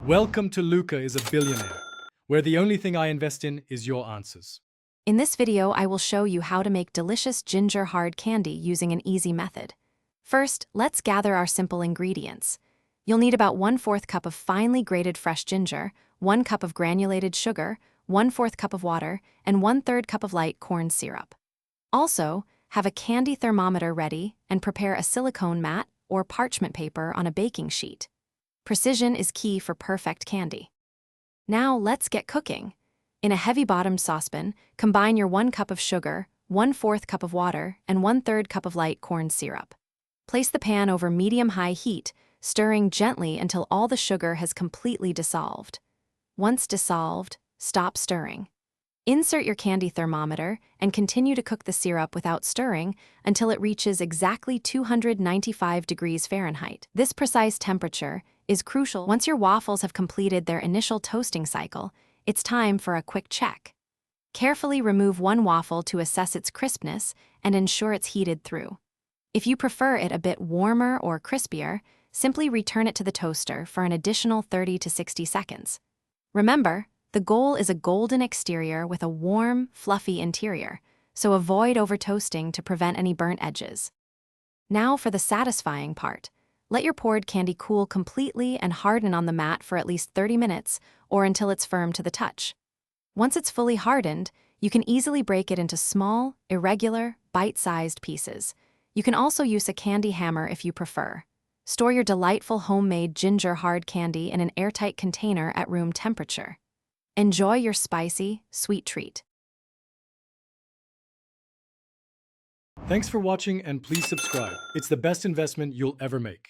Welcome to Luca is a Billionaire, where the only thing I invest in is your answers. In this video, I will show you how to make delicious ginger hard candy using an easy method. First, let's gather our simple ingredients. You'll need about 1/4 cup of finely grated fresh ginger, 1 cup of granulated sugar, 1/4 cup of water, and 1/3 cup of light corn syrup. Also, have a candy thermometer ready and prepare a silicone mat or parchment paper on a baking sheet. Precision is key for perfect candy. Now let's get cooking. In a heavy-bottomed saucepan, combine your 1 cup of sugar, 1/4 cup of water, and 1/3 cup of light corn syrup. Place the pan over medium-high heat, stirring gently until all the sugar has completely dissolved. Once dissolved, stop stirring. Insert your candy thermometer and continue to cook the syrup without stirring until it reaches exactly 295 degrees Fahrenheit. This precise temperature is crucial. Once your waffles have completed their initial toasting cycle, it's time for a quick check. Carefully remove one waffle to assess its crispness and ensure it's heated through. If you prefer it a bit warmer or crispier, simply return it to the toaster for an additional 30 to 60 seconds. Remember, the goal is a golden exterior with a warm, fluffy interior, so avoid over-toasting to prevent any burnt edges. Now for the satisfying part. Let your poured candy cool completely and harden on the mat for at least 30 minutes or until it's firm to the touch. Once it's fully hardened, you can easily break it into small, irregular, bite-sized pieces. You can also use a candy hammer if you prefer. Store your delightful homemade ginger hard candy in an airtight container at room temperature. Enjoy your spicy, sweet treat. Thanks for watching and please subscribe. It's the best investment you'll ever make.